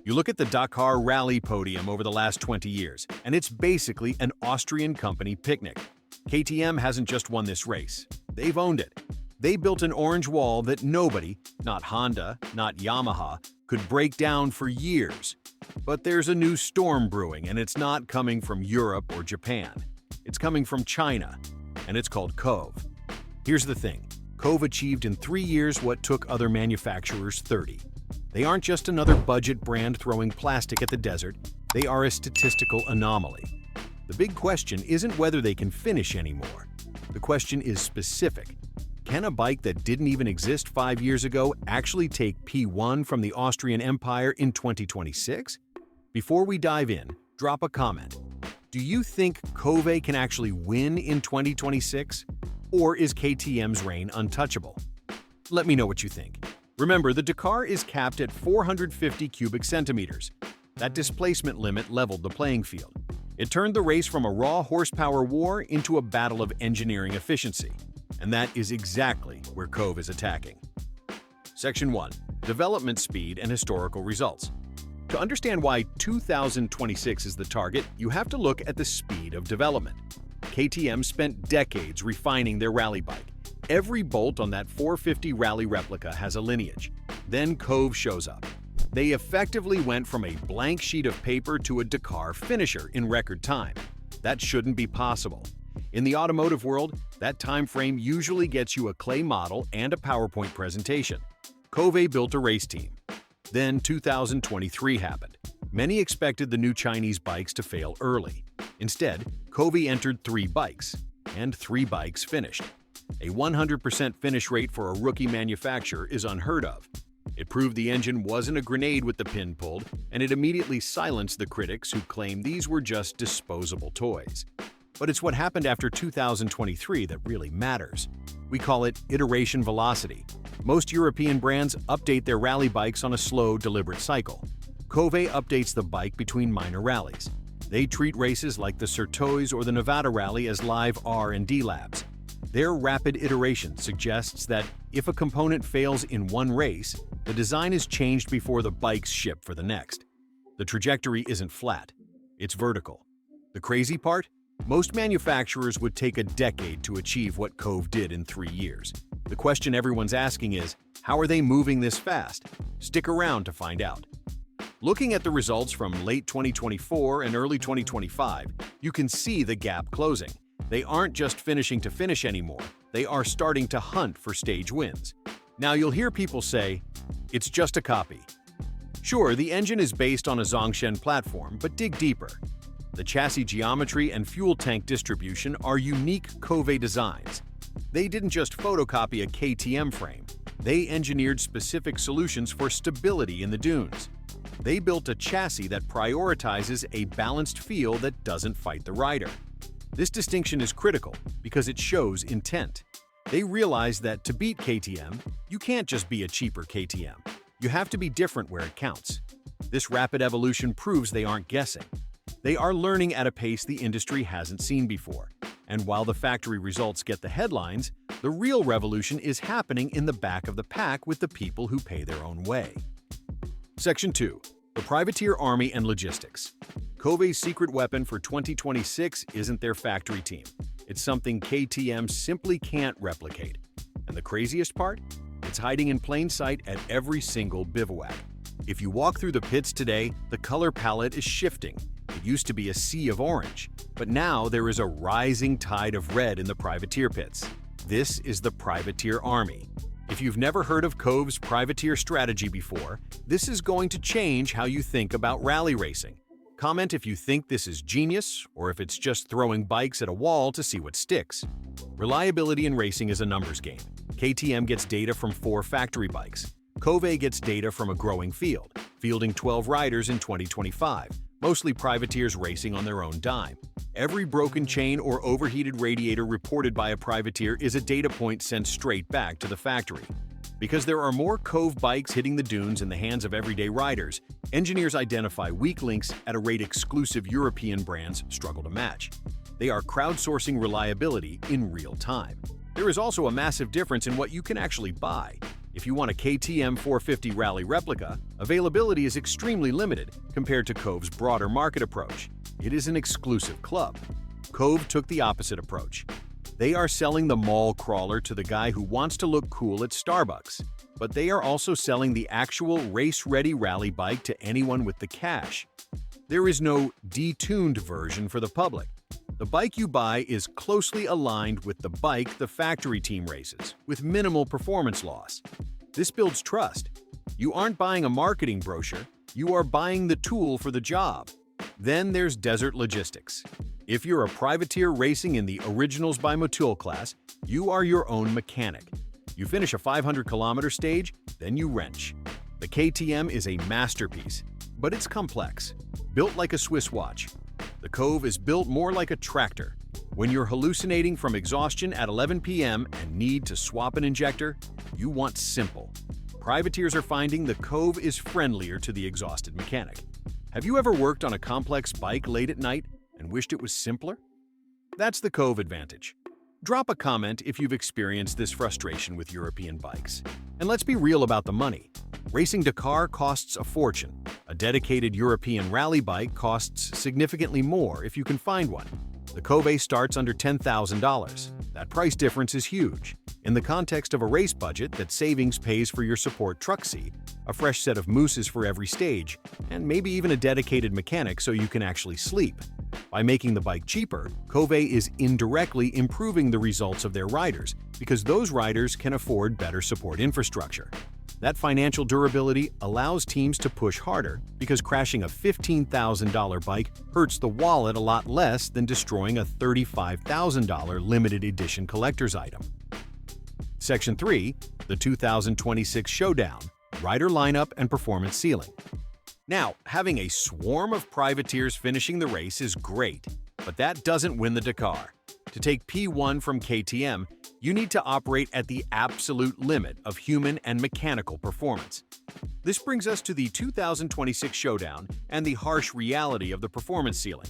You look at the Dakar rally podium over the last 20 years, and it's basically an Austrian company picnic. KTM hasn't just won this race. They've owned it. They built an orange wall that nobody, not Honda, not Yamaha, could break down for years. But there's a new storm brewing, and it's not coming from Europe or Japan. It's coming from China, and it's called Kove. Here's the thing. Kove achieved in 3 years what took other manufacturers 30. They aren't just another budget brand throwing plastic at the desert. They are a statistical anomaly. The big question isn't whether they can finish anymore. The question is specific. Can a bike that didn't even exist 5 years ago actually take P1 from the Austrian Empire in 2026? Before we dive in, drop a comment. Do you think Kove can actually win in 2026? Or is KTM's reign untouchable? Let me know what you think. Remember, the Dakar is capped at 450 cubic centimeters. That displacement limit leveled the playing field. It turned the race from a raw horsepower war into a battle of engineering efficiency. And that is exactly where Kove is attacking. Section 1. Development speed and historical results. To understand why 2026 is the target, you have to look at the speed of development. KTM spent decades refining their rally bike. Every bolt on that 450 rally replica has a lineage. Then Kove shows up. They effectively went from a blank sheet of paper to a Dakar finisher in record time. That shouldn't be possible. In the automotive world, that time frame usually gets you a clay model and a PowerPoint presentation. Kove built a race team. Then 2023 happened. Many expected the new Chinese bikes to fail early. Instead, Kove entered 3 bikes, and 3 bikes finished. A 100% finish rate for a rookie manufacturer is unheard of. It proved the engine wasn't a grenade with the pin pulled, and it immediately silenced the critics who claimed these were just disposable toys. But it's what happened after 2023 that really matters. We call it iteration velocity. Most European brands update their rally bikes on a slow, deliberate cycle. Kove updates the bike between minor rallies. They treat races like the Certois or the Nevada Rally as live R&D labs. Their rapid iteration suggests that if a component fails in one race, the design is changed before the bikes ship for the next. The trajectory isn't flat, it's vertical. The crazy part? Most manufacturers would take a decade to achieve what Kove did in 3 years. The question everyone's asking is, how are they moving this fast? Stick around to find out. Looking at the results from late 2024 and early 2025, you can see the gap closing. They aren't just finishing to finish anymore, they are starting to hunt for stage wins. Now you'll hear people say, it's just a copy. Sure, the engine is based on a Zhongshan platform, but dig deeper. The chassis geometry and fuel tank distribution are unique Kove designs. They didn't just photocopy a KTM frame, they engineered specific solutions for stability in the dunes. They built a chassis that prioritizes a balanced feel that doesn't fight the rider. This distinction is critical because it shows intent. They realize that to beat KTM, you can't just be a cheaper KTM. You have to be different where it counts. This rapid evolution proves they aren't guessing. They are learning at a pace the industry hasn't seen before. And while the factory results get the headlines, the real revolution is happening in the back of the pack with the people who pay their own way. Section 2. The Privateer Army and Logistics. Kove's secret weapon for 2026 isn't their factory team. It's something KTM simply can't replicate. And the craziest part? It's hiding in plain sight at every single bivouac. If you walk through the pits today, the color palette is shifting. It used to be a sea of orange, but now there is a rising tide of red in the privateer pits. This is the Privateer Army. If you've never heard of Kove's privateer strategy before, this is going to change how you think about rally racing. Comment if you think this is genius or if it's just throwing bikes at a wall to see what sticks. Reliability in racing is a numbers game. KTM gets data from 4 factory bikes. Kove gets data from a growing field, fielding 12 riders in 2025, mostly privateers racing on their own dime. Every broken chain or overheated radiator reported by a privateer is a data point sent straight back to the factory. Because there are more Kove bikes hitting the dunes in the hands of everyday riders, engineers identify weak links at a rate exclusive European brands struggle to match. They are crowdsourcing reliability in real time. There is also a massive difference in what you can actually buy. If you want a KTM 450 Rally replica, availability is extremely limited compared to Kove's broader market approach. It is an exclusive club. Kove took the opposite approach. They are selling the mall crawler to the guy who wants to look cool at Starbucks, but they are also selling the actual race-ready rally bike to anyone with the cash. There is no detuned version for the public. The bike you buy is closely aligned with the bike the factory team races, with minimal performance loss. This builds trust. You aren't buying a marketing brochure, you are buying the tool for the job. Then there's desert logistics. If you're a privateer racing in the Originals by Motul class, you are your own mechanic. You finish a 500-kilometer stage, then you wrench. The KTM is a masterpiece, but it's complex. Built like a Swiss watch. The Kove is built more like a tractor. When you're hallucinating from exhaustion at 11 p.m. and need to swap an injector, you want simple. Privateers are finding the Kove is friendlier to the exhausted mechanic. Have you ever worked on a complex bike late at night and wished it was simpler? That's the Kove advantage. Drop a comment if you've experienced this frustration with European bikes. And let's be real about the money. Racing Dakar costs a fortune. A dedicated European rally bike costs significantly more if you can find one. The Kove starts under $10,000. That price difference is huge. In the context of a race budget, that savings pays for your support truck seat, a fresh set of mousses for every stage, and maybe even a dedicated mechanic so you can actually sleep. By making the bike cheaper, Kove is indirectly improving the results of their riders because those riders can afford better support infrastructure. That financial durability allows teams to push harder because crashing a $15,000 bike hurts the wallet a lot less than destroying a $35,000 limited edition collector's item. Section 3, the 2026 Showdown, Rider Lineup and Performance Ceiling. Now, having a swarm of privateers finishing the race is great, but that doesn't win the Dakar. To take P1 from KTM, you need to operate at the absolute limit of human and mechanical performance. This brings us to the 2026 Showdown and the harsh reality of the performance ceiling.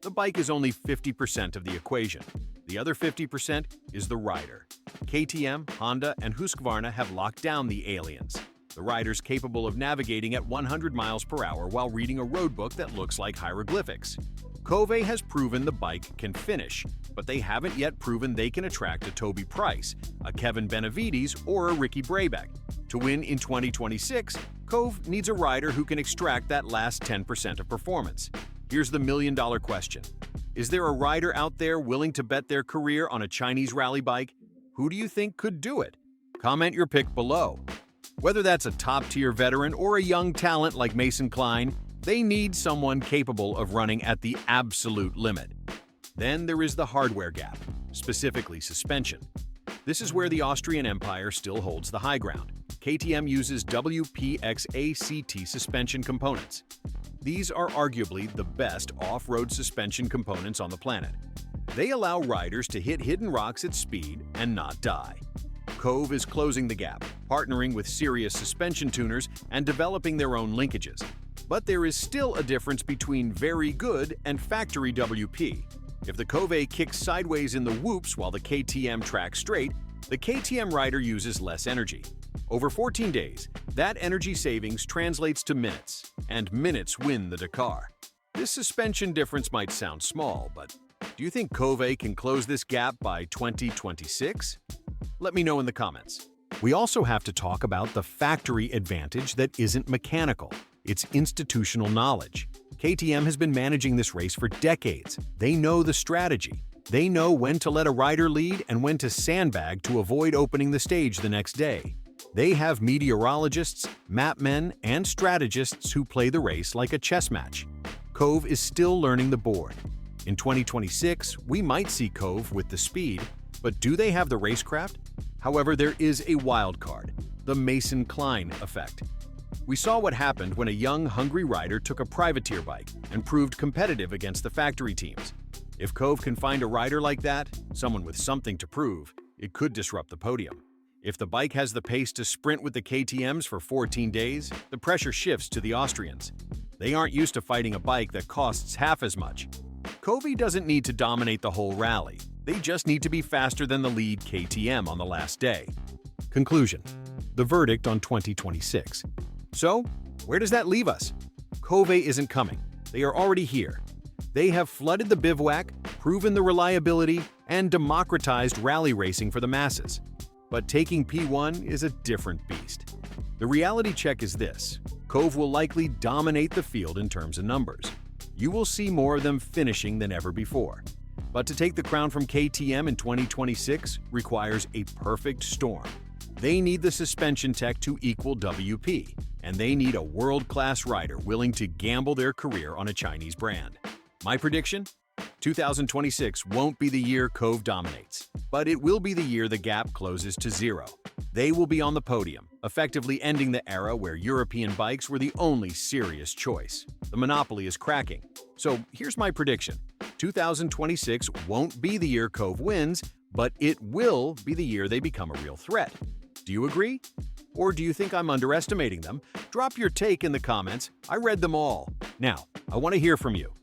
The bike is only 50% of the equation. The other 50% is the rider. KTM, Honda, and Husqvarna have locked down the aliens. The riders capable of navigating at 100 miles per hour while reading a roadbook that looks like hieroglyphics. Kove has proven the bike can finish, but they haven't yet proven they can attract a Toby Price, a Kevin Benavides, or a Ricky Brabec. To win in 2026, Kove needs a rider who can extract that last 10% of performance. Here's the million-dollar question. Is there a rider out there willing to bet their career on a Chinese rally bike? Who do you think could do it? Comment your pick below. Whether that's a top-tier veteran or a young talent like Mason Klein, they need someone capable of running at the absolute limit. Then there is the hardware gap, specifically suspension. This is where the Austrian Empire still holds the high ground. KTM uses WPXACT suspension components. These are arguably the best off-road suspension components on the planet. They allow riders to hit hidden rocks at speed and not die. Kove is closing the gap, partnering with serious suspension tuners and developing their own linkages. But there is still a difference between very good and factory WP. If the Kove kicks sideways in the whoops while the KTM tracks straight, the KTM rider uses less energy. Over 14 days, that energy savings translates to minutes, and minutes win the Dakar. This suspension difference might sound small, but do you think Kove can close this gap by 2026? Let me know in the comments. We also have to talk about the factory advantage that isn't mechanical. It's institutional knowledge. KTM has been managing this race for decades. They know the strategy. They know when to let a rider lead and when to sandbag to avoid opening the stage the next day. They have meteorologists, mapmen, and strategists who play the race like a chess match. Kove is still learning the board. In 2026, we might see Kove with the speed, but do they have the racecraft? However, there is a wild card, the Mason Klein effect. We saw what happened when a young, hungry rider took a privateer bike and proved competitive against the factory teams. If Kove can find a rider like that, someone with something to prove, it could disrupt the podium. If the bike has the pace to sprint with the KTMs for 14 days, the pressure shifts to the Austrians. They aren't used to fighting a bike that costs half as much. Kove doesn't need to dominate the whole rally. They just need to be faster than the lead KTM on the last day. Conclusion: the verdict on 2026. So, where does that leave us? Kove isn't coming. They are already here. They have flooded the bivouac, proven the reliability, and democratized rally racing for the masses. But taking P1 is a different beast. The reality check is this: Kove will likely dominate the field in terms of numbers. You will see more of them finishing than ever before. But to take the crown from KTM in 2026 requires a perfect storm. They need the suspension tech to equal WP, and they need a world-class rider willing to gamble their career on a Chinese brand. My prediction? 2026 won't be the year Kove dominates, but it will be the year the gap closes to zero. They will be on the podium, effectively ending the era where European bikes were the only serious choice. The monopoly is cracking. So here's my prediction. 2026 won't be the year Kove wins, but it will be the year they become a real threat. Do you agree? Or do you think I'm underestimating them? Drop your take in the comments. I read them all. Now, I want to hear from you.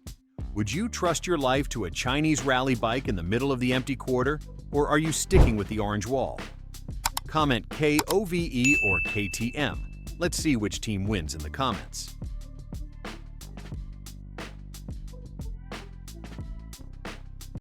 Would you trust your life to a Chinese rally bike in the middle of the empty quarter, or are you sticking with the orange wall? Comment KOVE or KTM. Let's see which team wins in the comments.